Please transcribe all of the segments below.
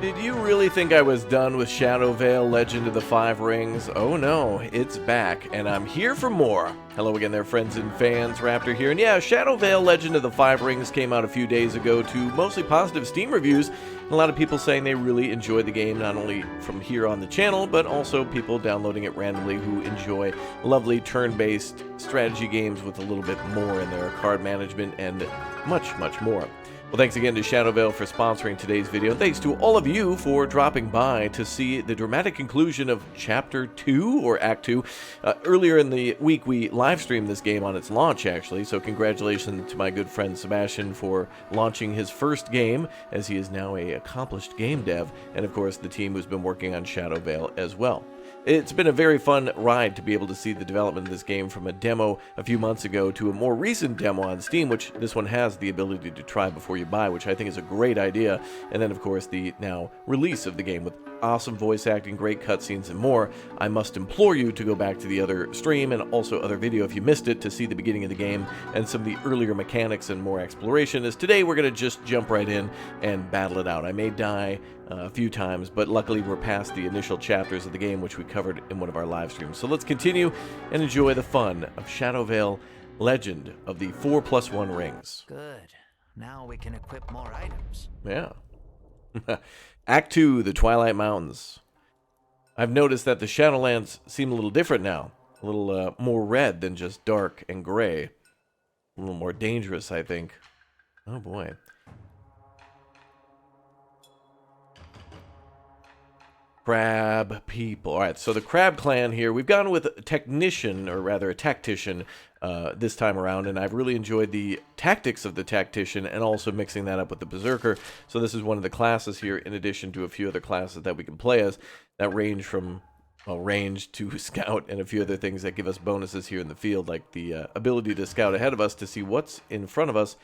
Did you really think I was done with Shadowveil, Legend of the Five Rings? Oh no, it's back, and I'm here for more. Hello again there, friends and fans, Raptor here, and yeah, Shadowveil, Legend of the Five Rings came out a few days ago to mostly positive Steam reviews, and a lot of people saying they really enjoyed the game, not only from here on the channel, but also people downloading it randomly who enjoy lovely turn-based strategy games with a little bit more in their card management and much, much more. Well, thanks again to Shadowveil for sponsoring today's video, and thanks to all of you for dropping by to see the dramatic conclusion of Chapter 2, or Act 2. Earlier in the week, we live-streamed this game on its launch, actually, so congratulations to my good friend Sebastian for launching his first game, as he is now an accomplished game dev, and of course the team who's been working on Shadowveil as well. It's been a very fun ride to be able to see the development of this game from a demo a few months ago to a more recent demo on Steam, which this one has the ability to try before you buy, which I think is a great idea. And then, of course, the now release of the game with awesome voice acting, great cutscenes, and more. I must implore you to go back to the other stream and also other video if you missed it to see the beginning of the game and some of the earlier mechanics and more exploration, as today we're going to just jump right in and battle it out. I may die a few times, but luckily we're past the initial chapters of the game, which we covered in one of our live streams. So let's continue and enjoy the fun of Shadowveil, Legend of the 4+1 Rings. Good. Now we can equip more items. Yeah. Act 2, The Twilight Mountains. I've noticed that the Shadowlands seem a little different now. A little more red than just dark and gray. A little more dangerous, I think. Oh boy. Crab people. Alright, so the Crab Clan here. We've gone with a technician, or rather a tactician, this time around, and I've really enjoyed the tactics of the tactician and also mixing that up with the berserker. So this is one of the classes here, in addition to a few other classes that we can play as that range from, well, range to scout and a few other things that give us bonuses here in the field, like the ability to scout ahead of us to see what's in front of us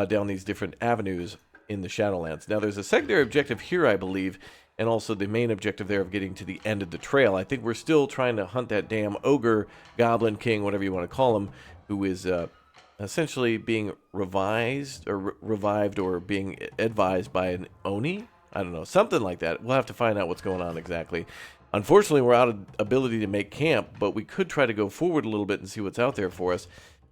down these different avenues in the Shadowlands. Now there's a secondary objective here, I believe, and also the main objective there of getting to the end of the trail. I think we're still trying to hunt that damn ogre, goblin king, whatever you want to call him, who is essentially being revived or being advised by an Oni? I don't know, something like that. We'll have to find out what's going on exactly. Unfortunately, we're out of ability to make camp, but we could try to go forward a little bit and see what's out there for us.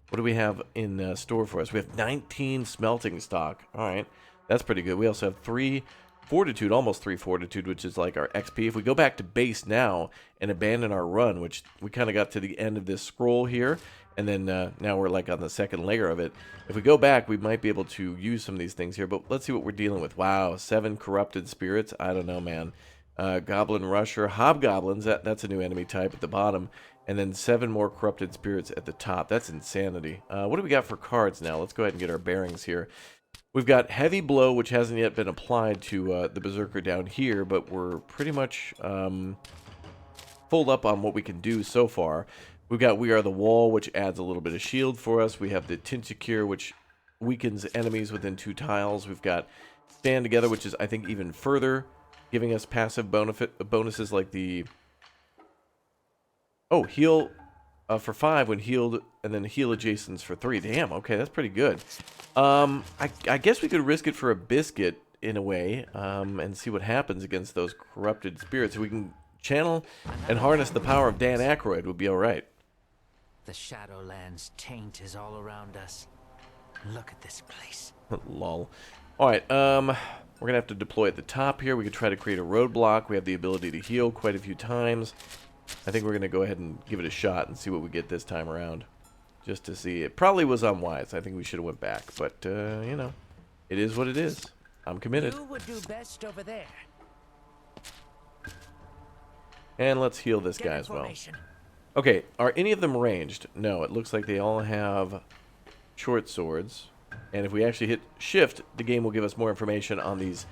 What do we have in store for us? We have 19 smelting stock. All right, that's pretty good. We also have 3 fortitude, almost 3 fortitude, which is like our XP. If we go back to base now and abandon our run, which we kind of got to the end of this scroll here, and then now we're like on the second layer of it. If we go back, we might be able to use some of these things here, but let's see what we're dealing with. Wow, 7 corrupted spirits. I don't know, man. Goblin rusher, hobgoblins, that's a new enemy type at the bottom, and then 7 more corrupted spirits at the top. That's insanity. What do we got for cards now? Let's go ahead and get our bearings here. We've got Heavy Blow, which hasn't yet been applied to the Berserker down here, but we're pretty much full up on what we can do so far. We've got We Are the Wall, which adds a little bit of shield for us. We have the Tinticure, which weakens enemies within 2 tiles. We've got Stand Together, which is, I think, even further, giving us passive bonuses like the... Oh, heal for 5 when healed, and then heal adjacents for 3. Damn, okay, that's pretty good. I guess we could risk it for a biscuit, in a way, and see what happens against those corrupted spirits. If we can channel and harness the power of Dan Aykroyd, would be alright. The Shadowlands taint is all around us. Look at this place. Lol. Alright, we're gonna have to deploy at the top here. We could try to create a roadblock. We have the ability to heal quite a few times. I think we're gonna go ahead and give it a shot and see what we get this time around. Just to see. It probably was unwise. I think we should have went back. But, you know, it is what it is. I'm committed. You would do best over there. And let's heal this guy as well. Okay, are any of them ranged? No, it looks like they all have short swords. And if we actually hit shift, the game will give us more information on these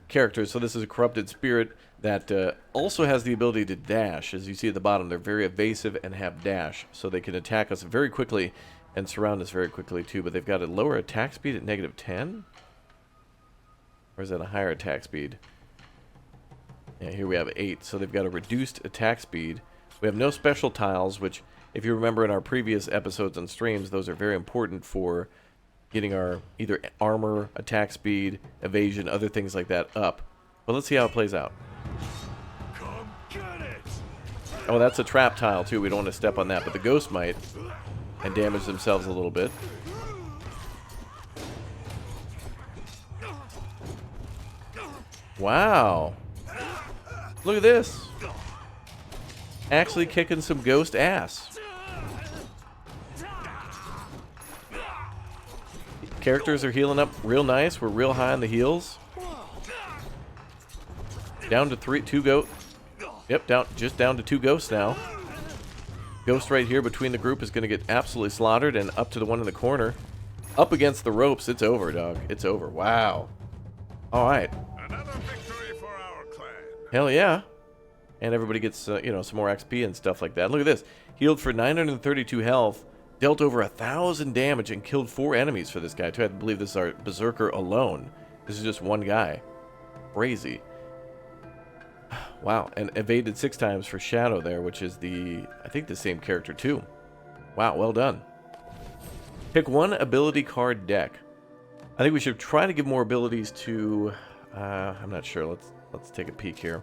characters. So this is a corrupted spirit that also has the ability to dash. As you see at the bottom, they're very evasive and have dash. So they can attack us very quickly and surround us very quickly too. But they've got a lower attack speed at -10? Or is that a higher attack speed? Yeah, here we have 8. So they've got a reduced attack speed. We have no special tiles, which, if you remember in our previous episodes and streams, those are very important for getting our either armor, attack speed, evasion, other things like that up. But let's see how it plays out. Come get it. Oh, that's a trap tile too. We don't want to step on that, but the ghost might and damage themselves a little bit. Wow. Look at this. Actually kicking some ghost ass. Characters are healing up real nice. We're real high on the heals. Down to two ghosts. Yep, just down to 2 ghosts now. Ghost right here between the group is going to get absolutely slaughtered, and up to the one in the corner. Up against the ropes. It's over, dog. It's over. Wow. All right. Another victory for our clan. Hell yeah. And everybody gets, you know, some more XP and stuff like that. Look at this. Healed for 932 health. Dealt over 1,000 damage and killed 4 enemies for this guy, too. I believe this is our Berserker alone. This is just one guy. Crazy. Wow. And evaded 6 times for Shadow there, which is I think the same character, too. Wow, well done. Pick 1 ability card deck. I think we should try to give more abilities to... I'm not sure. Let's take a peek here.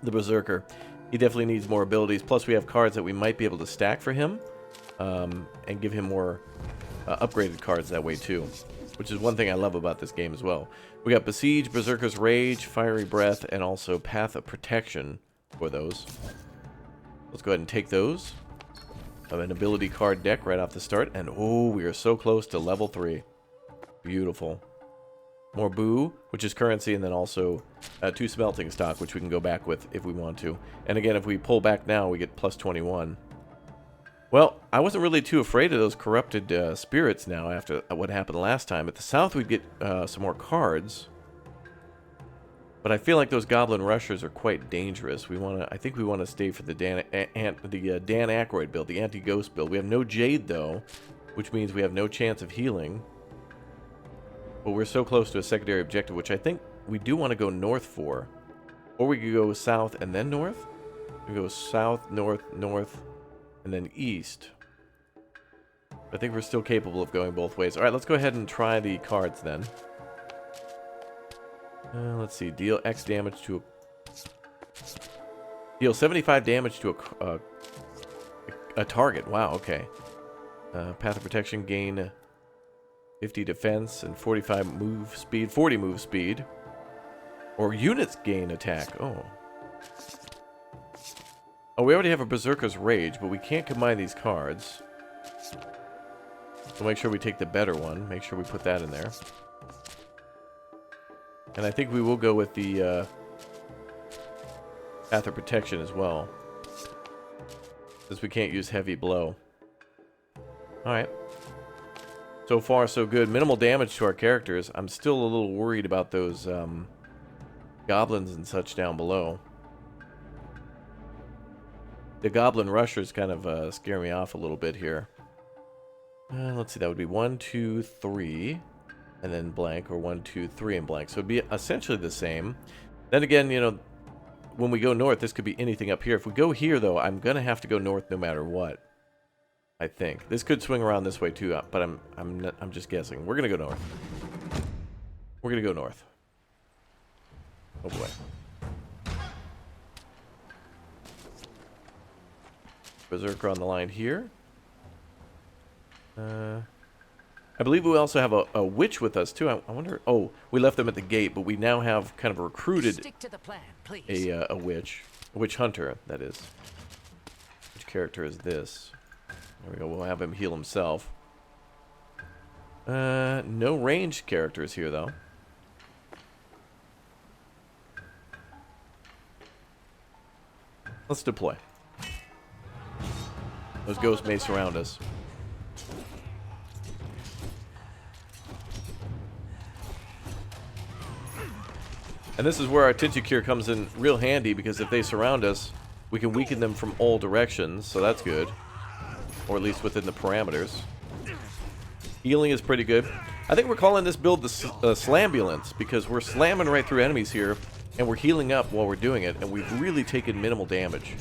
The Berserker. He definitely needs more abilities. Plus, we have cards that we might be able to stack for him. And give him more upgraded cards that way, too. Which is one thing I love about this game as well. We got Besiege, Berserker's Rage, Fiery Breath, and also Path of Protection for those. Let's go ahead and take those. An ability card deck right off the start. And, oh, we are so close to level 3. Beautiful. More Boo, which is currency, and then also 2 smelting stock, which we can go back with if we want to. And again, if we pull back now, we get plus 21. Well, I wasn't really too afraid of those corrupted spirits now after what happened last time. At the south, we'd get some more cards. But I feel like those goblin rushers are quite dangerous. I think we want to stay for the Dan Aykroyd build, the anti-ghost build. We have no Jade, though, which means we have no chance of healing. But we're so close to a secondary objective, which I think we do want to go north for. Or we could go south and then north. We go south, north, north, and then east. I think we're still capable of going both ways. Alright, let's go ahead and try the cards then. Let's see. Deal X damage to deal 75 damage to a target. Wow, okay. Path of Protection, gain 50 defense and 45 move speed, 40 move speed. Or units gain attack. Oh. Oh, we already have a Berserker's Rage, but we can't combine these cards. So make sure we take the better one. Make sure we put that in there. And I think we will go with the Path of Protection as well. Since we can't use Heavy Blow. Alright. So far, so good. Minimal damage to our characters. I'm still a little worried about those goblins and such down below. The goblin rushers kind of scare me off a little bit here. Let's see, that would be 1, 2, 3, and then blank, or 1, 2, 3, and blank. So it'd be essentially the same. Then again, you know, when we go north, this could be anything up here. If we go here, though, I'm gonna have to go north no matter what. I think this could swing around this way too, but I'm just guessing. We're gonna go north. We're gonna go north. Oh boy. Berserker on the line here. I believe we also have a witch with us too. I wonder. Oh, we left them at the gate, but we now have kind of recruited Stick to the plan, please. a witch hunter. That is. Which character is this? There we go. We'll have him heal himself. No ranged characters here though. Let's deploy. Those ghosts may surround us. And this is where our Tentacure comes in real handy, because if they surround us, we can weaken them from all directions, so that's good. Or at least within the parameters. Healing is pretty good. I think we're calling this build the Slambulance, because we're slamming right through enemies here, and we're healing up while we're doing it, and we've really taken minimal damage.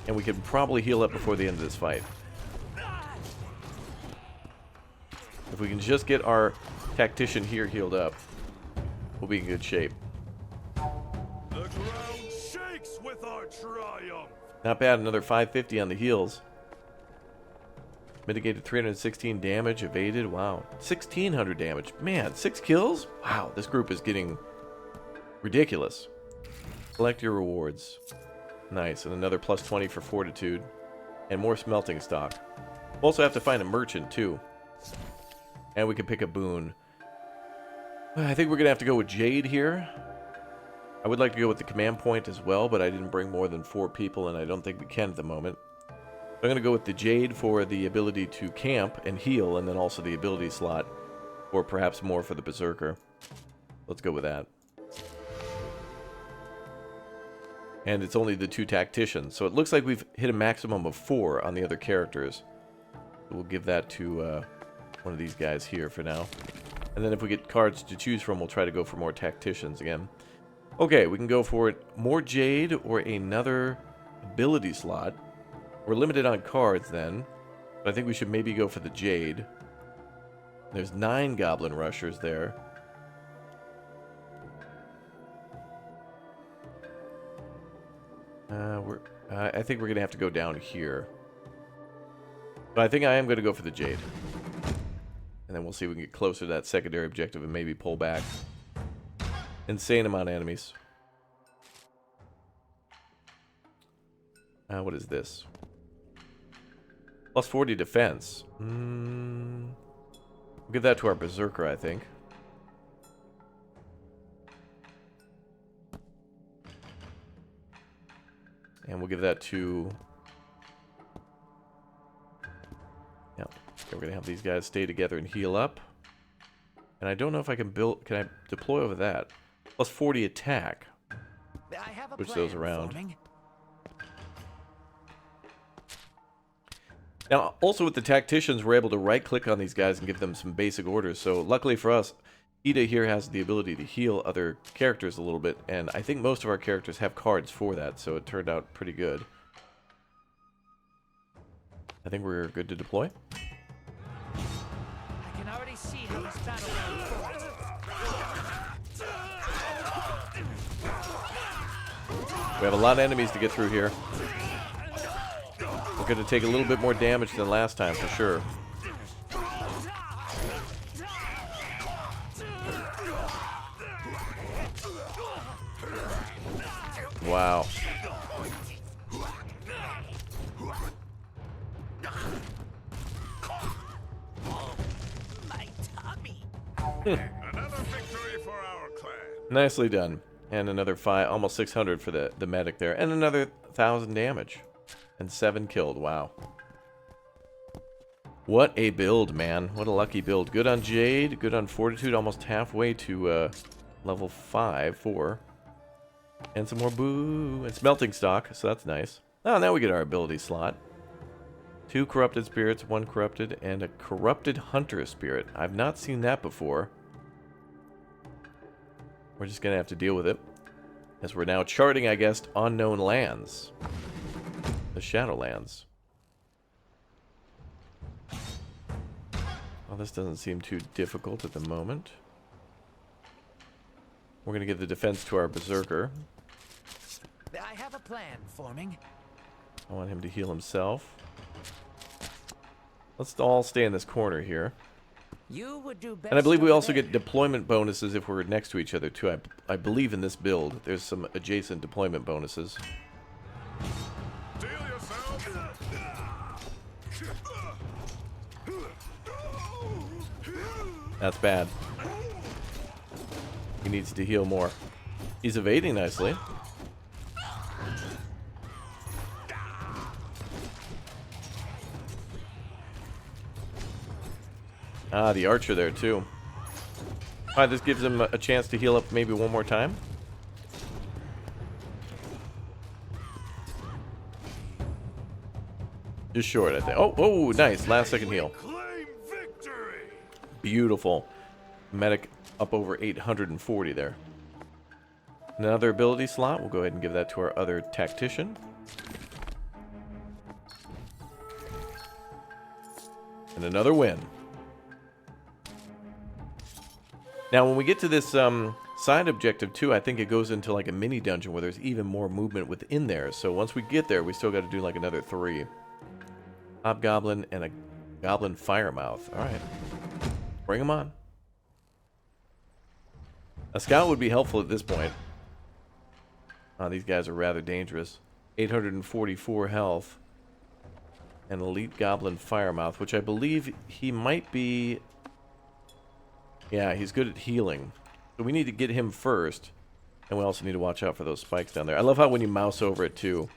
And we can probably heal up before the end of this fight. If we can just get our tactician here healed up, we'll be in good shape. The ground shakes with our triumph. Not bad, another 550 on the heals. Mitigated 316 damage, evaded, wow. 1600 damage. Man, 6 kills? Wow, this group is getting ridiculous. Collect your rewards. Nice, and another plus 20 for fortitude. And more smelting stock. We'll also have to find a merchant, too. And we can pick a boon. I think we're going to have to go with Jade here. I would like to go with the command point as well, but I didn't bring more than 4 people, and I don't think we can at the moment. I'm going to go with the Jade for the ability to camp and heal, and then also the ability slot, or perhaps more for the Berserker. Let's go with that. And it's only the 2 tacticians, so it looks like we've hit a maximum of 4 on the other characters. We'll give that to one of these guys here for now. And then if we get cards to choose from, we'll try to go for more tacticians again. Okay, we can go for it. More Jade or another ability slot. We're limited on cards then, but I think we should maybe go for the Jade. There's 9 Goblin Rushers there. I think we're going to have to go down here. But I think I am going to go for the Jade. And then we'll see if we can get closer to that secondary objective and maybe pull back. Insane amount of enemies. What is this? Plus 40 defense. We'll give that to our Berserker, I think. And we'll give that to... Yeah, we're going to have these guys stay together and heal up. And I don't know if I can build... Can I deploy over that? Plus 40 attack. Switch those around. Now, also with the tacticians, we're able to right-click on these guys and give them some basic orders. So, luckily for us, Ida here has the ability to heal other characters a little bit, and I think most of our characters have cards for that, so it turned out pretty good. I think we're good to deploy. I can already see how this battle will unfold. We have a lot of enemies to get through here. We're going to take a little bit more damage than last time, for sure. Wow. My tummy. Another victory for our clan. Nicely done. And another 5, almost 600 for the medic there. And another 1,000 damage. And 7 killed. Wow. What a build, man. What a lucky build. Good on Jade. Good on Fortitude. Almost halfway to level 4. And some more boo. And smelting stock. So that's nice. Oh, now we get our ability slot. 2 corrupted spirits, 1 corrupted, and a corrupted hunter spirit. I've not seen that before. We're just going to have to deal with it. As we're now charting, I guess, unknown lands. The Shadowlands. Well, this doesn't seem too difficult at the moment. We're going to give the defense to our Berserker. I have a plan forming. I want him to heal himself. Let's all stay in this corner here. You would do best. And I believe we over also there. get deployment bonuses if we're next to each other, too. I believe in this build, there's some adjacent deployment bonuses. Deal yourself. That's bad. He needs to heal more. He's evading nicely. Ah, the archer there too. Alright, this gives him a chance to heal up maybe one more time. Just short, I think. Oh, nice. Last second heal. Claim victory. Beautiful. Medic up over 840 there. Another ability slot. We'll go ahead and give that to our other tactician. And another win. Now, when we get to this side objective, too, I think it goes into like a mini dungeon where there's even more movement within there. So once we get there, we still got to do like another 3. Hobgoblin and a goblin firemouth. All right. Bring them on. A scout would be helpful at this point. These guys are rather dangerous. 844 health. An elite goblin firemouth, which I believe he might be... Yeah, he's good at healing. So we need to get him first. And we also need to watch out for those spikes down there. I love how when you mouse over it, too,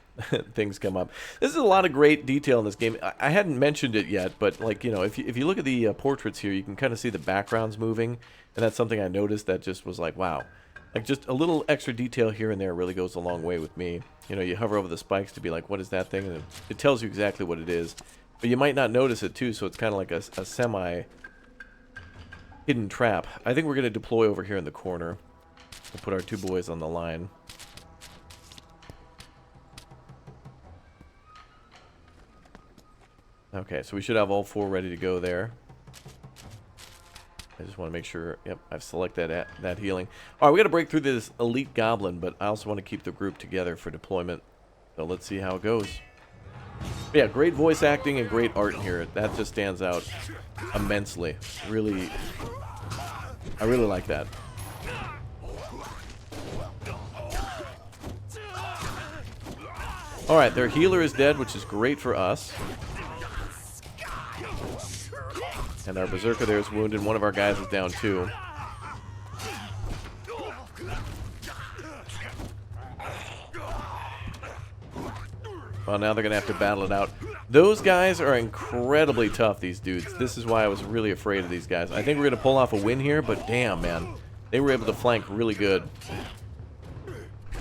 things come up. This is a lot of great detail in this game. I hadn't mentioned it yet, but, like, you know, if you look at the portraits here, you can kind of see the backgrounds moving. And that's something I noticed that just was like, wow. Like, just a little extra detail here and there really goes a long way with me. You know, you hover over the spikes to be like, what is that thing? And it tells you exactly what it is. But you might not notice it, too, so it's kind of like a semi-hidden trap. I think we're going to deploy over here in the corner. We'll put our 2 boys on the line. Okay, so we should have all 4 ready to go there. I just want to make sure, yep, I've selected that healing. All right, we got to break through this elite goblin, but I also want to keep the group together for deployment. So let's see how it goes. But yeah, great voice acting and great art in here. That just stands out immensely. Really, I really like that. All right, their healer is dead, which is great for us. And our berserker there is wounded. One of our guys is down too. Well, now they're going to have to battle it out. Those guys are incredibly tough, these dudes. This is why I was really afraid of these guys. I think we're going to pull off a win here, but damn, man. They were able to flank really good.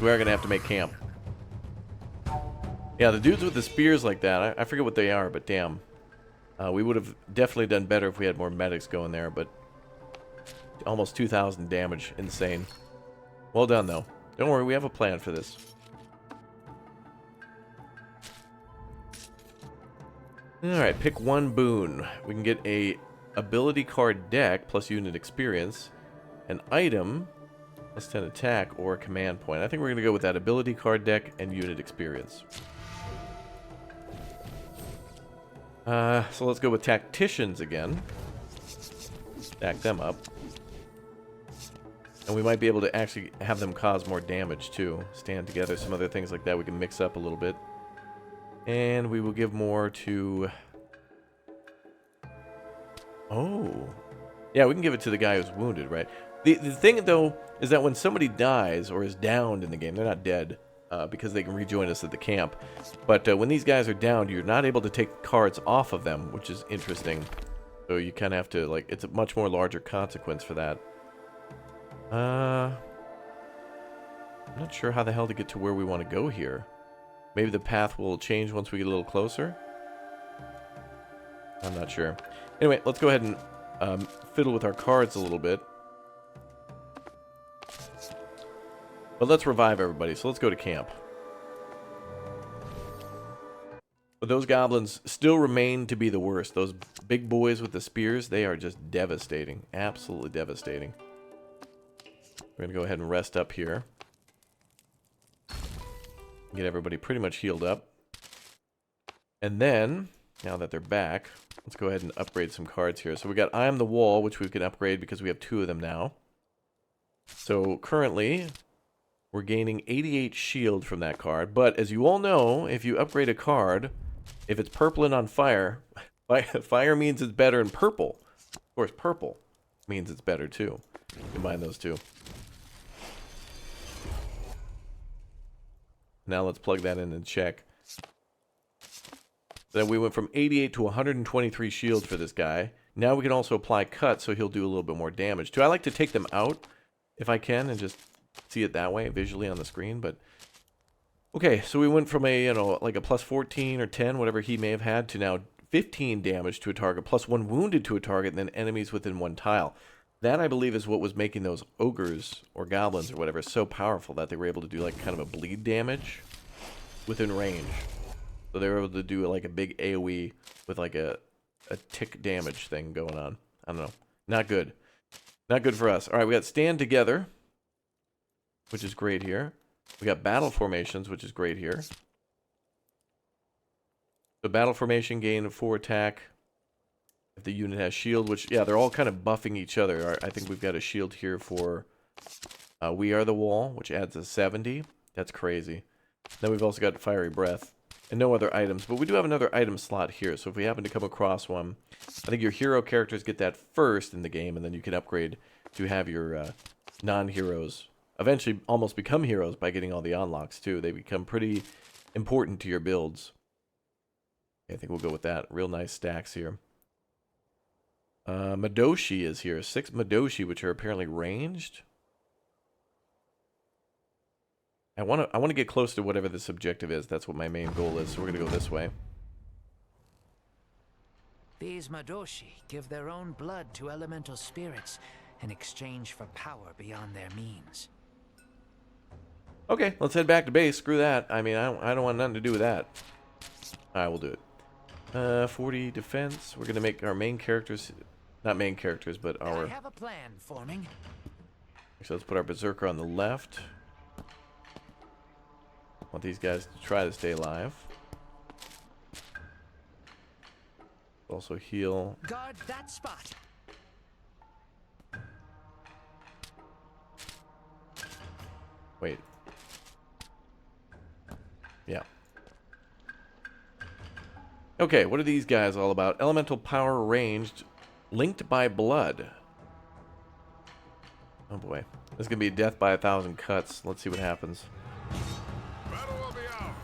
We are going to have to make camp. Yeah, the dudes with the spears like that, I forget what they are, but damn. We would have definitely done better if we had more medics going there, but almost 2,000 damage. Insane. Well done, though. Don't worry, we have a plan for this. Alright, pick 1 boon. We can get a ability card deck plus unit experience, an item plus 10 attack, or a command point. I think we're going to go with that ability card deck and unit experience. So let's go with tacticians again. Stack them up. And we might be able to actually have them cause more damage too. Stand together, some other things like that we can mix up a little bit. And we will give more to... Oh. Yeah, we can give it to the guy who's wounded, right? The thing, though, is that when somebody dies or is downed in the game, they're not dead. Because they can rejoin us at the camp. But when these guys are down, you're not able to take cards off of them, which is interesting. So you kind of have to, like, it's a much more larger consequence for that. I'm not sure how the hell to get to where we want to go here. Maybe the path will change once we get a little closer? I'm not sure. Anyway, let's go ahead and fiddle with our cards a little bit. But let's revive everybody, so let's go to camp. But those goblins still remain to be the worst. Those big boys with the spears, they are just devastating. Absolutely devastating. We're going to go ahead and rest up here. Get everybody pretty much healed up. And then, now that they're back, let's go ahead and upgrade some cards here. So we got I Am the Wall, which we can upgrade because we have 2 of them now. So currently... we're gaining 88 shield from that card, but as you all know, if you upgrade a card, if it's purple and on fire, fire means it's better in purple. Of course, purple means it's better too. Combine those two. Now let's plug that in and check. Then we went from 88 to 123 shield for this guy. Now we can also apply cut, so he'll do a little bit more damage too. I like to take them out if I can and just see it that way visually on the screen, but okay, so we went from a, you know, like a plus 14 or 10, whatever he may have had, to now 15 damage to a target, plus 1 wounded to a target, and then enemies within 1 tile. That, I believe, is what was making those ogres or goblins or whatever so powerful that they were able to do like kind of a bleed damage within range. So they were able to do like a big AoE with like a tick damage thing going on. I don't know. Not good. Not good for us. All right, we got stand together, which is great here. We got battle formations, which is great here. So battle formation gain 4 attack. If the unit has shield, which, yeah, they're all kind of buffing each other. All right, I think we've got a shield here for We Are the Wall, which adds a 70. That's crazy. Then we've also got Fiery Breath. And no other items, but we do have another item slot here, so if we happen to come across one, I think your hero characters get that first in the game, and then you can upgrade to have your non-heroes eventually almost become heroes by getting all the unlocks, too. They become pretty important to your builds. I think we'll go with that. Real nice stacks here. Madoshi is here. 6 Madoshi, which are apparently ranged. I want to get close to whatever this objective is. That's what my main goal is, so we're going to go this way. These Madoshi give their own blood to elemental spirits in exchange for power beyond their means. Okay, let's head back to base. Screw that. I mean, I don't want nothing to do with that. Alright, we'll do it. 40 defense. We're going to make our main characters... Not main characters, but our... I have a plan forming. So let's put our Berserker on the left. Want these guys to try to stay alive. Also heal. Guard that spot. Wait. Yeah. Okay, what are these guys all about? Elemental power ranged, linked by blood. Oh boy. This is going to be death by 1,000 cuts. Let's see what happens. Battle will be ours.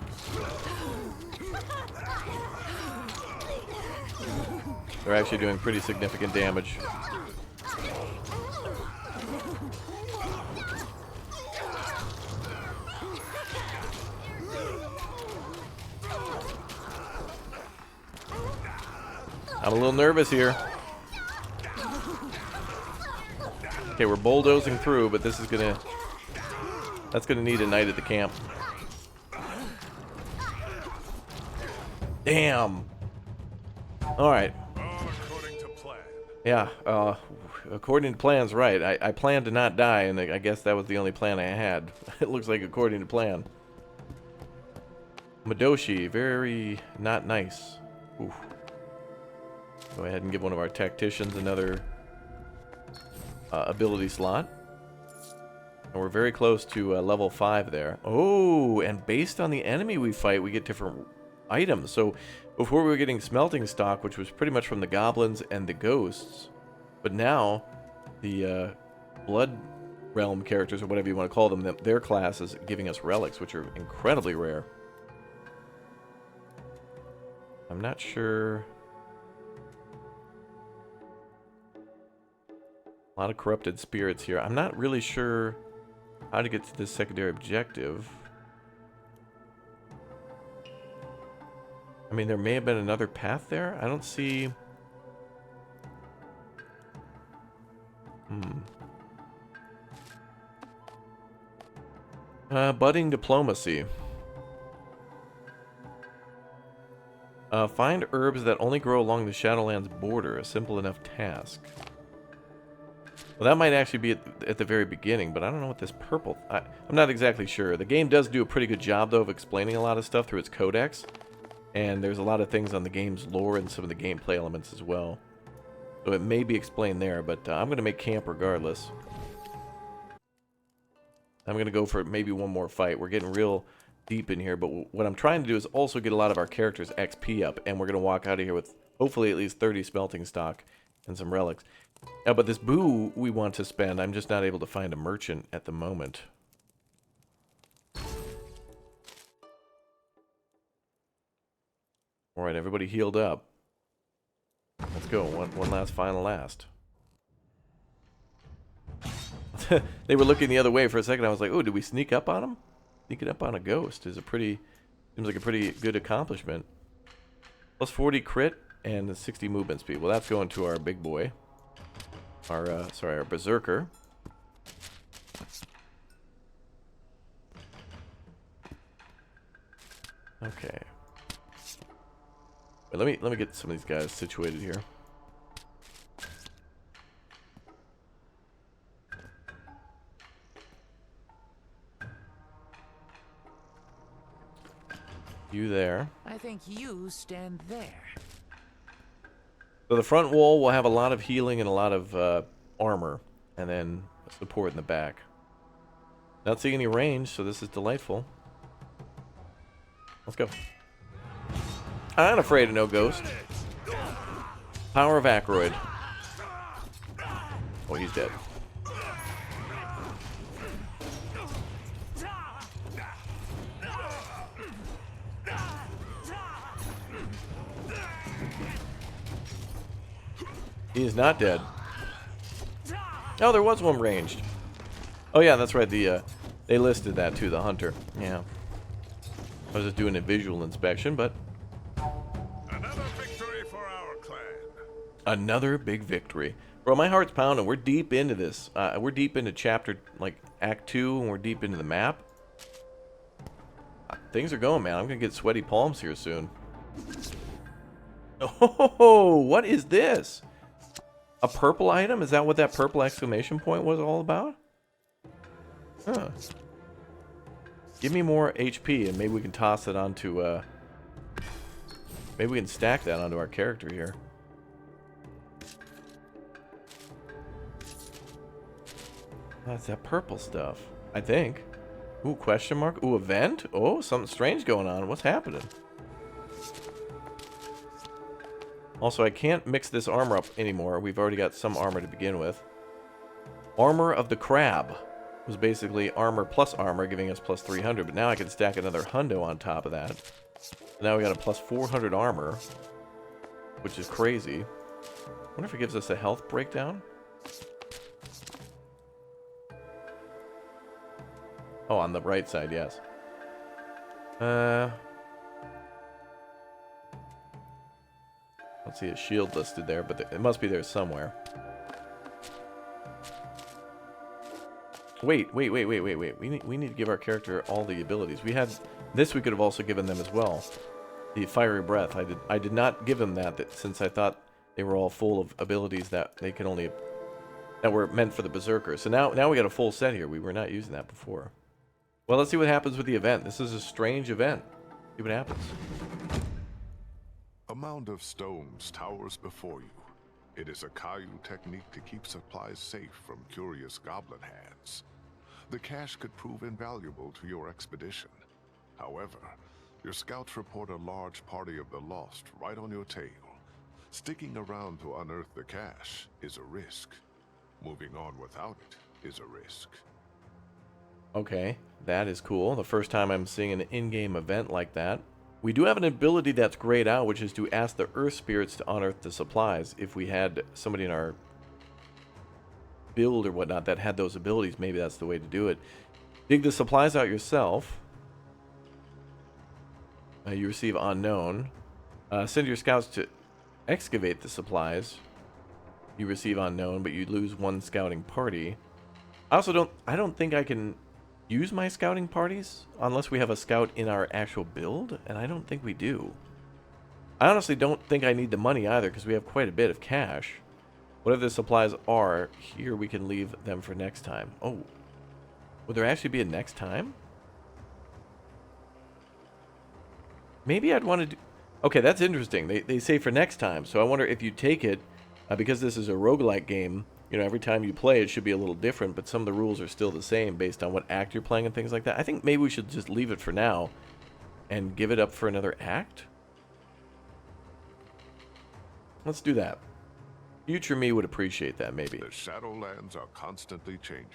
They're actually doing pretty significant damage. I'm a little nervous here. Okay, we're bulldozing through, but this is gonna... That's gonna need a night at the camp. Damn! Alright. All according to plan. Yeah, according to plan's right. I planned to not die, and I guess that was the only plan I had. It looks like according to plan. Madoshi, very not nice. Oof. Go ahead and give one of our tacticians another ability slot. And we're very close to level 5 there. Oh, and based on the enemy we fight, we get different items. So before we were getting smelting stock, which was pretty much from the goblins and the ghosts. But now, the blood realm characters, or whatever you want to call them, their class is giving us relics, which are incredibly rare. I'm not sure... A lot of corrupted spirits here. I'm not really sure how to get to this secondary objective. I mean, there may have been another path there. I don't see... Budding diplomacy. Find herbs that only grow along the Shadowlands border. A simple enough task. Well, that might actually be at the very beginning, but I don't know what this purple... I'm not exactly sure. The game does do a pretty good job, though, of explaining a lot of stuff through its codex. And there's a lot of things on the game's lore and some of the gameplay elements as well. So it may be explained there, but I'm going to make camp regardless. I'm going to go for maybe one more fight. We're getting real deep in here, but what I'm trying to do is also get a lot of our characters' XP up, and we're going to walk out of here with hopefully at least 30 smelting stock and some relics. But this boo we want to spend, I'm just not able to find a merchant at the moment. Alright, everybody healed up. Let's go. One last final last. They were looking the other way for a second. I was like, oh, did we sneak up on them? Sneaking up on a ghost is a pretty... Seems like a pretty good accomplishment. Plus 40 crit and 60 movement speed. Well, that's going to our big boy. Our, sorry, our Berserker. Okay. Wait, let me get some of these guys situated here. You there. I think you stand there. So the front wall will have a lot of healing and a lot of armor, and then support in the back. Not seeing any range, so this is delightful. Let's go. I'm afraid of no ghost. Power of Ackroyd. Oh, he's dead. He is not dead. Oh, there was one ranged. Oh yeah, that's right. They listed that too, the hunter. Yeah. I was just doing a visual inspection, but Another victory for our clan. another big victory. Bro, my heart's pounding. We're deep into this. We're deep into chapter, like, Act 2, and we're deep into the map. Things are going, man. I'm gonna get sweaty palms here soon. Oh, what is this? A purple item? Is that what that purple exclamation point was all about? Huh. Give me more HP, and maybe we can toss it onto, maybe we can stack that onto our character here. That's that purple stuff, I think. Ooh, question mark? Ooh, event? Oh, something strange going on. What's happening? Also, I can't mix this armor up anymore. We've already got some armor to begin with. Armor of the Crab was basically armor plus armor, giving us plus 300. But now I can stack another hundo on top of that. Now we got a plus 400 armor, which is crazy. I wonder if it gives us a health breakdown. Oh, on the right side, yes. Let's see a shield listed there, but it must be there somewhere. Wait. We need to give our character all the abilities. We had this. We could have also given them as well. The fiery breath. I did not give them that since I thought they were all full of abilities that they could only that were meant for the berserker. So now we got a full set here. We were not using that before. Well, let's see what happens with the event. This is a strange event. See what happens. A mound of stones towers before you. It is a Caillou technique to keep supplies safe from curious goblin hands. The cache could prove invaluable to your expedition. However, your scouts report a large party of the lost right on your tail. Sticking around to unearth the cache is a risk. Moving on without it is a risk. Okay, that is cool. The first time I'm seeing an in-game event like that. We do have an ability that's grayed out, which is to ask the Earth Spirits to unearth the supplies. If we had somebody in our build or whatnot that had those abilities, maybe that's the way to do it. Dig the supplies out yourself. You receive unknown. Send your scouts to excavate the supplies. You receive unknown, but you lose one scouting party. I don't think I can use my scouting parties unless we have a scout in our actual build, and I don't think we do. I honestly don't think I need the money either, because we have quite a bit of cash. Whatever the supplies are here, we can leave them for next time. Oh, would there actually be a next time? Maybe I'd want to do... Okay, that's interesting. They say for next time, so I wonder if you take it, because this is a roguelike game, you know, every time you play it should be a little different, but some of the rules are still the same based on what act you're playing and things like that. I think maybe we should just leave it for now and give it up for another act. Let's do that. Future me would appreciate that, maybe. The Shadowlands are constantly changing,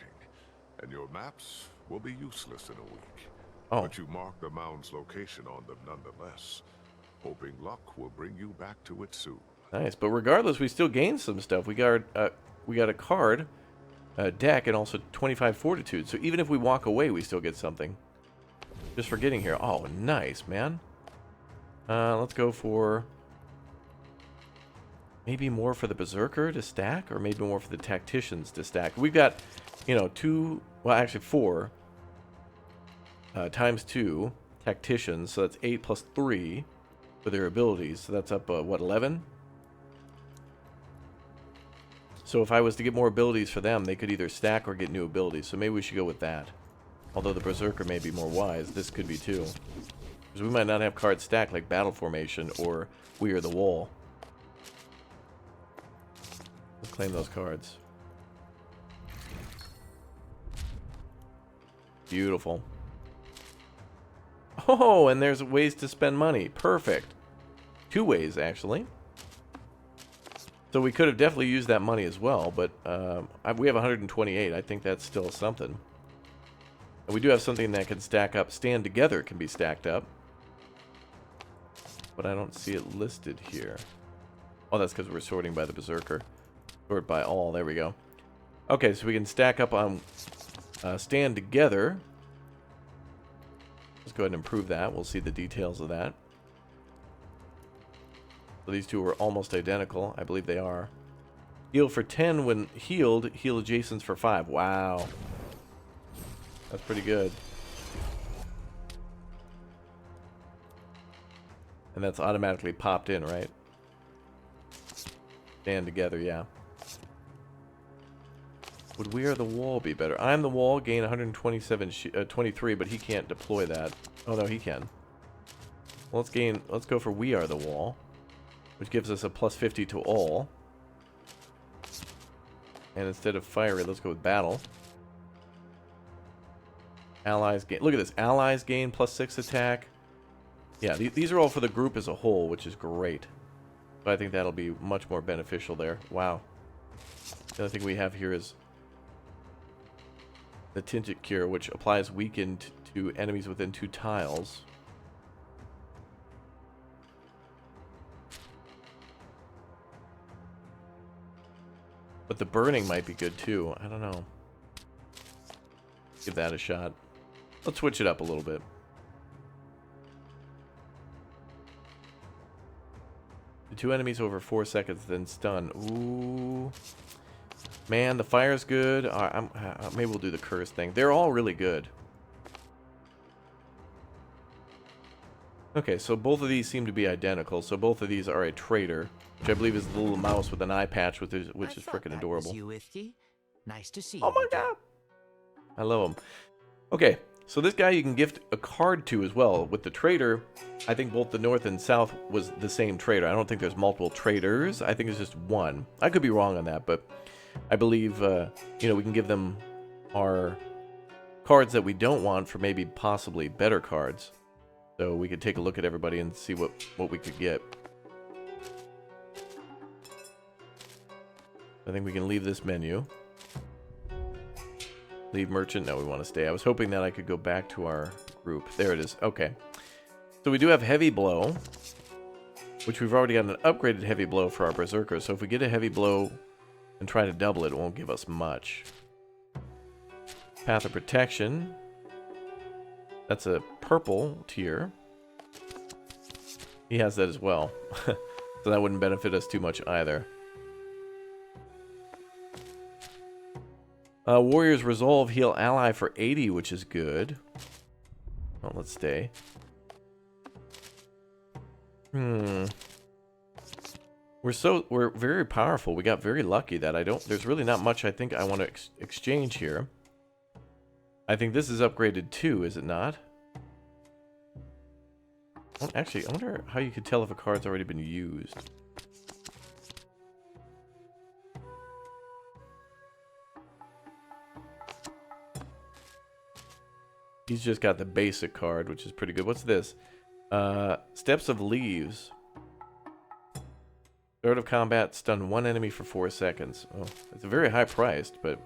and your maps will be useless in a week. Oh. But you mark the mound's location on them nonetheless, hoping luck will bring you back to it soon. Nice, but regardless, we still gained some stuff. We got a card, a deck, and also 25 fortitude. So even if we walk away, we still get something. Just for getting here. Oh, nice, man. Let's go for maybe more for the berserker to stack, or maybe more for the tacticians to stack. We've got, you know, four times 2 tacticians. So that's 8 plus 3 for their abilities. So that's up, what, 11? So if I was to get more abilities for them, they could either stack or get new abilities. So maybe we should go with that. Although the berserker may be more wise, this could be too. Because we might not have cards stacked like Battle Formation or We Are the Wall. Let's claim those cards. Beautiful. Oh, and there's ways to spend money. Perfect. 2 ways, actually. So we could have definitely used that money as well, but we have 128. I think that's still something. And we do have something that can stack up. Stand Together can be stacked up. But I don't see it listed here. Oh, that's because we're sorting by the Berserker. Sort by all. There we go. Okay, so we can stack up on Stand Together. Let's go ahead and improve that. We'll see the details of that. So these two are almost identical. I believe they are. Heal for 10 when healed. Heal adjacents for 5. Wow. That's pretty good. And that's automatically popped in, right? Stand Together, yeah. Would We Are the Wall be better? I'm the Wall, gain 23, but he can't deploy that. Oh, no, he can. Well, let's go for We Are the Wall, which gives us a plus 50 to all. And instead of Fiery, let's go with Battle. Allies gain, look at this, allies gain plus 6 attack. Yeah, these are all for the group as a whole, which is great. So I think that'll be much more beneficial there. Wow. The other thing we have here is the Tinted Cure, which applies weakened to enemies within 2 tiles. But the burning might be good too. I don't know. Give that a shot. Let's switch it up a little bit. The 2 enemies over 4 seconds, then stun. Ooh. Man, the fire's good. Maybe we'll do the curse thing. They're all really good. Okay, so both of these seem to be identical. So both of these are a traitor, which I believe is the little mouse with an eye patch, which is freaking adorable. Nice to see oh my god! I love him. Okay, so this guy you can gift a card to as well. With the traitor, I think both the north and south was the same traitor. I don't think there's multiple traitors. I think it's just one. I could be wrong on that, but I believe, we can give them our cards that we don't want for maybe possibly better cards. So we could take a look at everybody and see what we could get. I think we can leave this menu. Leave merchant. No, we want to stay. I was hoping that I could go back to our group. There it is. Okay. So we do have Heavy Blow, which we've already got an upgraded Heavy Blow for our Berserker. So if we get a Heavy Blow and try to double it, it won't give us much. Path of Protection. That's a purple tier. He has that as well. So that wouldn't benefit us too much either. Warrior's Resolve, heal ally for 80, which is good. Well, let's stay. We're very powerful. We got very lucky that there's really not much I think I want to exchange here. I think this is upgraded too, is it not? Well, actually, I wonder how you could tell if a card's already been used. He's just got the basic card, which is pretty good. What's this? Steps of Leaves. Start of combat, stun 1 enemy for 4 seconds. Oh, it's very high priced, but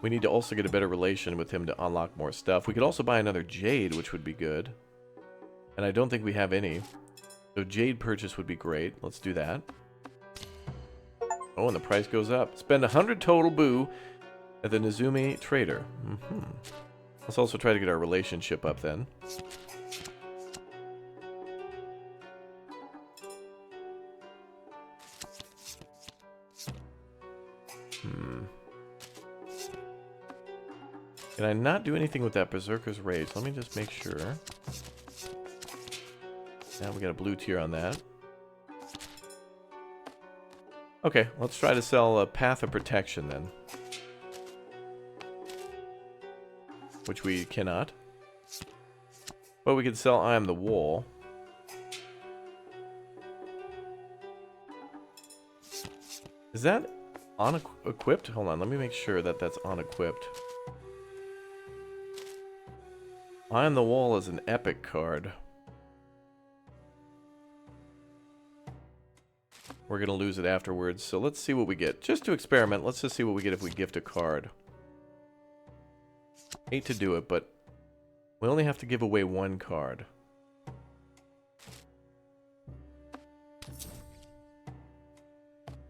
we need to also get a better relation with him to unlock more stuff. We could also buy another Jade, which would be good. And I don't think we have any. So Jade purchase would be great. Let's do that. Oh, and the price goes up. Spend 100 total boo at the Nezumi Trader. Let's also try to get our relationship up then. Can I not do anything with that Berserker's Rage? Let me just make sure. Now we got a blue tier on that. Okay, let's try to sell a Path of Protection then. Which we cannot. But we could sell I Am the Wall. Is that unequipped? Hold on, let me make sure that that's unequipped. I Am the Wall is an epic card. We're going to lose it afterwards, so let's see what we get. Just to experiment, let's just see what we get if we gift a card. Hate to do it, but we only have to give away one card.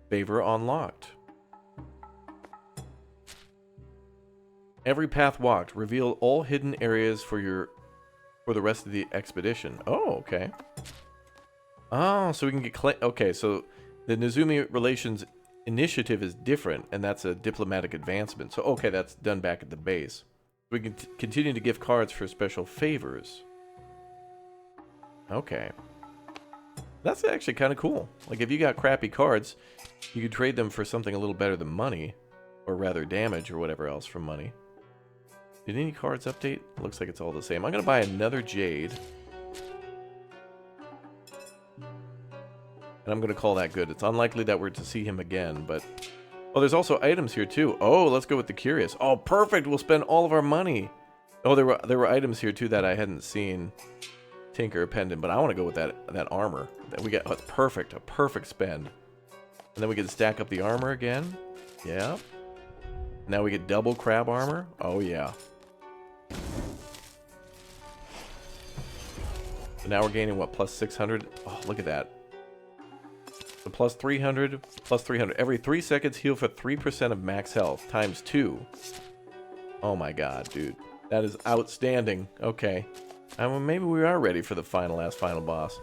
Favor unlocked. Every path walked. Reveal all hidden areas for the rest of the expedition. Oh, okay. Oh, so we can get okay, so the Nezumi Relations Initiative is different, and that's a diplomatic advancement. So, okay, that's done back at the base. We can continue to give cards for special favors. Okay. That's actually kind of cool. Like, if you got crappy cards, you could trade them for something a little better than money. Or rather, damage or whatever else from money. Did any cards update? Looks like it's all the same. I'm going to buy another Jade. And I'm going to call that good. It's unlikely that we're to see him again, but... Oh, there's also items here, too. Oh, let's go with the Curious. Oh, perfect! We'll spend all of our money! Oh, there were items here, too, that I hadn't seen. Tinker, Pendant, but I want to go with that armor. That we get, oh, it's perfect. A perfect spend. And then we can stack up the armor again. Yeah. Now we get double crab armor. Oh, yeah. So now we're gaining, what, plus 600? Oh, look at that. So plus 300, plus 300. Every 3 seconds, heal for 3% of max health, times 2. Oh my god, dude. That is outstanding. Okay. Well, maybe we are ready for the last final boss.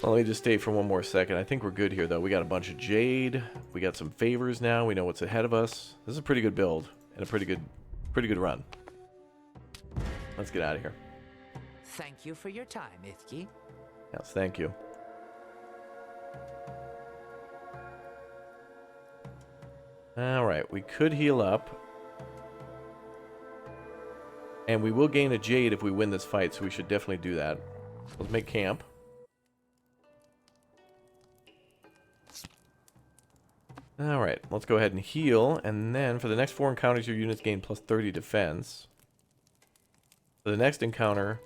Well, let me just stay for one more second. I think we're good here, though. We got a bunch of Jade. We got some favors now. We know what's ahead of us. This is a pretty good build and a pretty good run. Let's get out of here. Thank you for your time, Ithki. Yes, thank you. Alright, we could heal up. And we will gain a Jade if we win this fight, so we should definitely do that. Let's make camp. Alright, let's go ahead and heal, and then for the next 4 encounters, your units gain plus 30 defense. For the next encounter,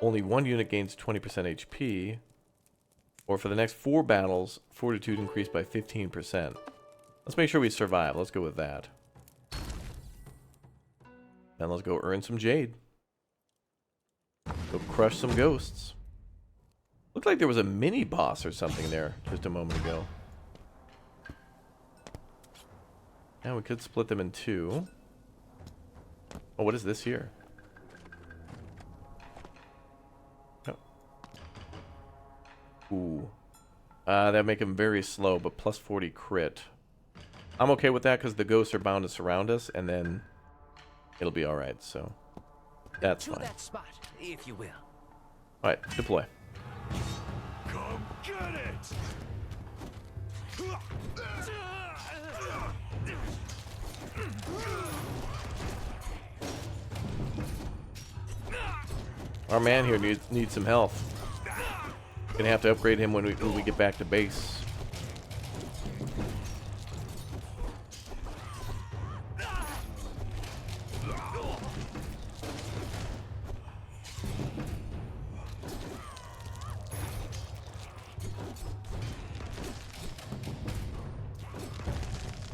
only 1 unit gains 20% HP. Or for the next 4 battles, Fortitude increased by 15%. Let's make sure we survive. Let's go with that. Then let's go earn some Jade. Go crush some ghosts. Looked like there was a mini boss or something there just a moment ago. Now we could split them in 2. Oh, what is this here? Oh. Ooh. That'd make them very slow, but plus 40 crit. I'm okay with that because the ghosts are bound to surround us, and then it'll be alright, so that's fine. To that spot, if you will. Alright, deploy. Come get it! Our man here needs some health. Gonna have to upgrade him when we get back to base.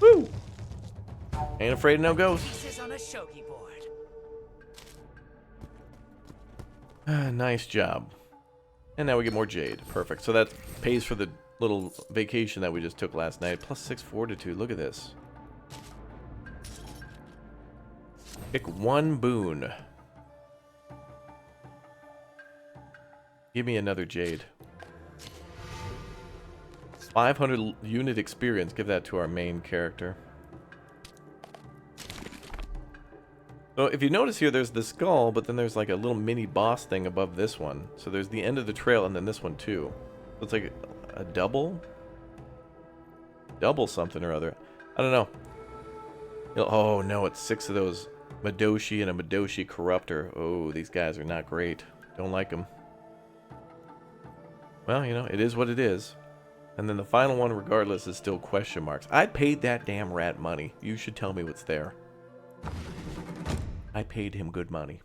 Woo! Ain't afraid of no ghosts. Pieces on a shogi board. Nice job. And now we get more Jade. Perfect. So that pays for the little vacation that we just took last night. Plus 6 Fortitude. Look at this. Pick 1 boon. Give me another Jade. 500 unit experience. Give that to our main character. So if you notice here, there's the skull, but then there's like a little mini boss thing above this one. So there's the end of the trail and then this one too. So it's like a double something or other. I don't know. Oh no, it's 6 of those Madoshi and a Madoshi Corruptor. Oh, these guys are not great. Don't like them. Well, you know, it is what it is. And then the final one, regardless, is still question marks. I paid that damn rat money. You should tell me what's there. I paid him good money.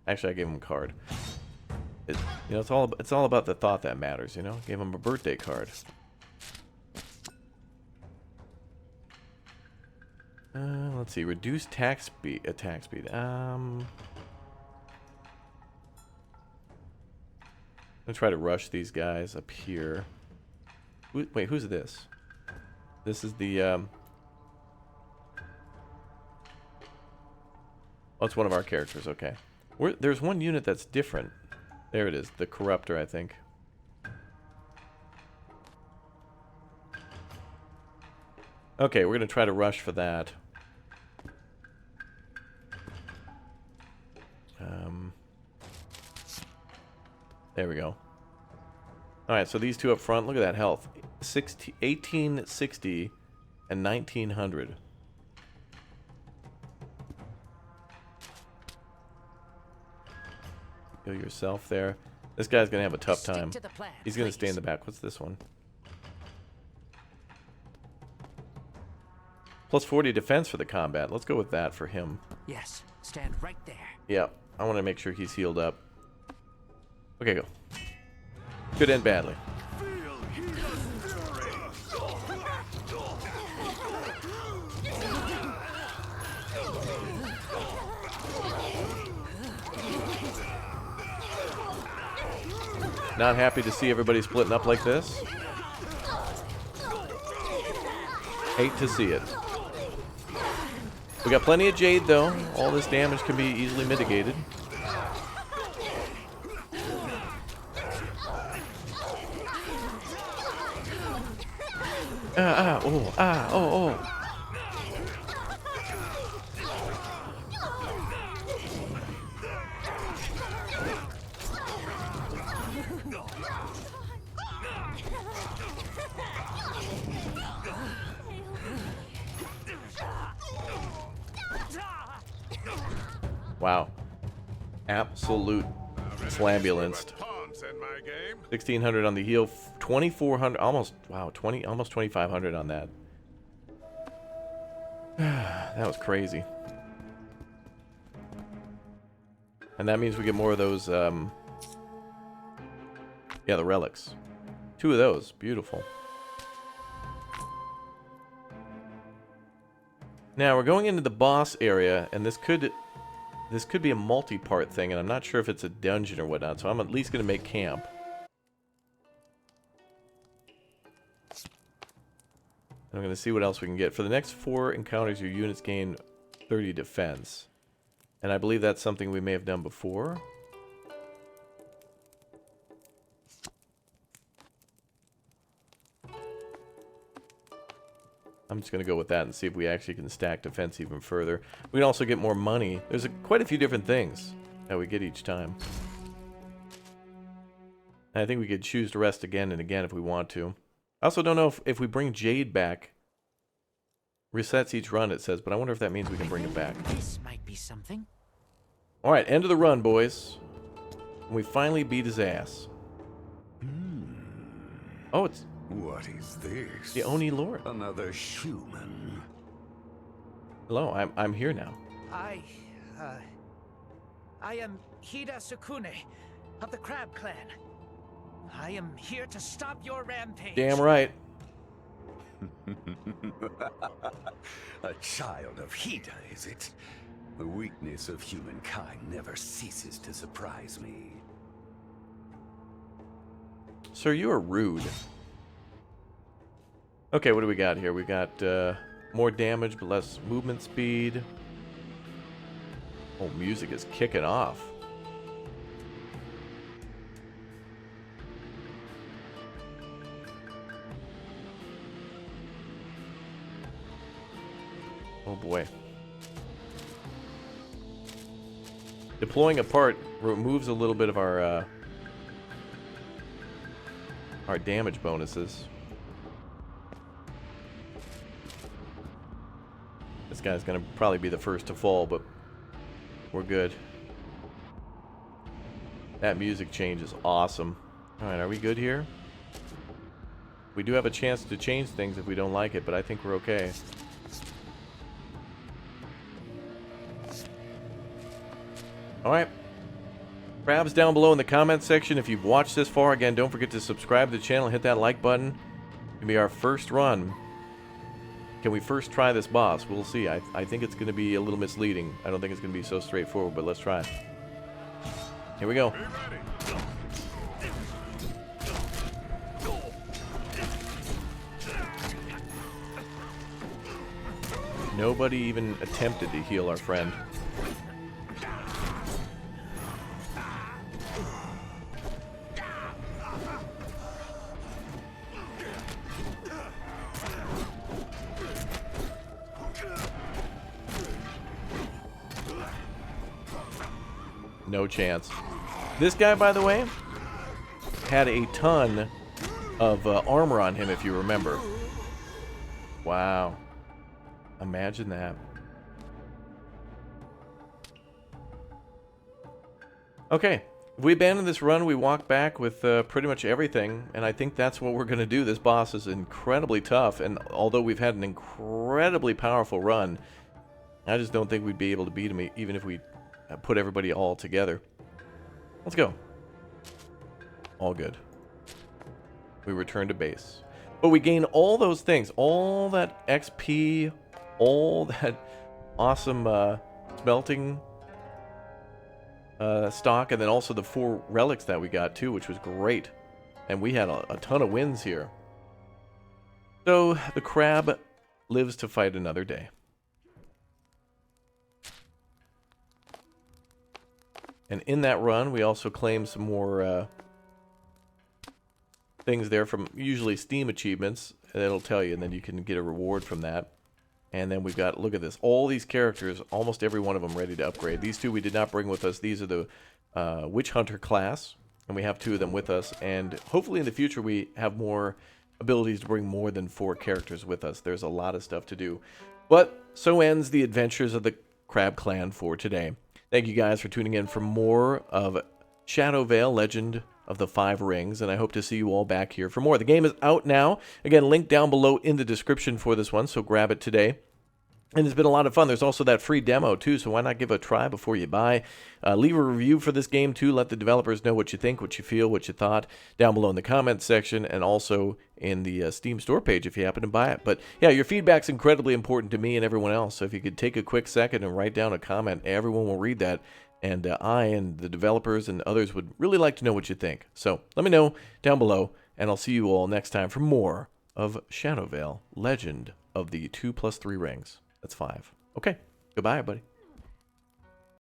Actually, I gave him a card. You know, it's all about the thought that matters, you know? Gave him a birthday card. Let's see. Reduce attack speed. I'm gonna try to rush these guys up here. Wait, who's this? This is the, oh, it's one of our characters, okay. There's one unit that's different. There it is, the Corruptor, I think. Okay, we're gonna try to rush for that. There we go. Alright, so these two up front, look at that health. 1860 and 1900. Kill yourself there. This guy's gonna have a tough time. He's gonna stay in the back. What's this one? Plus 40 defense for the combat. Let's go with that for him. Yes, stand right there. Yeah, I want to make sure he's healed up. Okay, go. Could end badly. Not happy to see everybody splitting up like this. Hate to see it. We got plenty of Jade, though. All this damage can be easily mitigated. Oh. Wow. Absolute slambulanced. 1600 on the heel, 2400, almost, wow, almost 2500 on that. That was crazy. And that means we get more of those, yeah, the relics. 2 of those, beautiful. Now we're going into the boss area, and this could be a multi-part thing, and I'm not sure if it's a dungeon or whatnot, so I'm at least going to make camp. And I'm going to see what else we can get. For the next 4 encounters, your units gain 30 defense. And I believe that's something we may have done before. I'm just going to go with that and see if we actually can stack defense even further. We can also get more money. There's quite a few different things that we get each time. And I think we could choose to rest again and again if we want to. I also don't know if we bring Jade back. Resets each run, it says, but I wonder if that means we can bring it back. This might be something. Alright, end of the run, boys. And we finally beat his ass. Oh, it's... What is this? the Oni Lord. Another human. Hello, I'm here now. I am Hida Sukune of the Crab Clan. I am here to stop your rampage. Damn right. A child of Hida, is it? The weakness of humankind never ceases to surprise me. Sir, you are rude. Okay, what do we got here? We got more damage but less movement speed. Oh, music is kicking off. Oh boy. Deploying a part removes a little bit of our damage bonuses. This guy's gonna probably be the first to fall, but we're good. That music change is awesome. Alright, are we good here? We do have a chance to change things if we don't like it, but I think we're okay. Alright. Crabs down below in the comments section. If you've watched this far, again, don't forget to subscribe to the channel, hit that like button. It's gonna be our first run. Can we first try this boss? We'll see. I think it's gonna be a little misleading. I don't think it's gonna be so straightforward, but let's try it. Here we go. Nobody even attempted to heal our friend. No chance. This guy, by the way, had a ton of armor on him, if you remember. Wow. Imagine that. Okay. If we abandon this run, we walk back with pretty much everything, and I think that's what we're going to do. This boss is incredibly tough, and although we've had an incredibly powerful run, I just don't think we'd be able to beat him even if we put everybody all together. Let's go. All good. We return to base. But we gain all those things. All that XP, all that awesome smelting stock, and then also the 4 relics that we got too, which was great. And we had a ton of wins here. So the crab lives to fight another day. And in that run, we also claim some more things there from usually Steam achievements. It'll tell you, and then you can get a reward from that. And then we've got, look at this, all these characters, almost every one of them ready to upgrade. These 2 we did not bring with us. These are the Witch Hunter class, and we have 2 of them with us. And hopefully in the future we have more abilities to bring more than 4 characters with us. There's a lot of stuff to do. But so ends the adventures of the Crab Clan for today. Thank you guys for tuning in for more of Shadowveil, Legend of the 5 Rings, and I hope to see you all back here for more. The game is out now. Again, link down below in the description for this one, so grab it today. And it's been a lot of fun. There's also that free demo, too, so why not give it a try before you buy? Leave a review for this game, too. Let the developers know what you think, what you feel, what you thought down below in the comments section, and also in the Steam store page if you happen to buy it. But, yeah, your feedback's incredibly important to me and everyone else, so if you could take a quick second and write down a comment, everyone will read that. And I and the developers and others would really like to know what you think. So let me know down below, and I'll see you all next time for more of Shadowveil, Legend of the 2+3 Rings. That's 5. Okay, goodbye, everybody.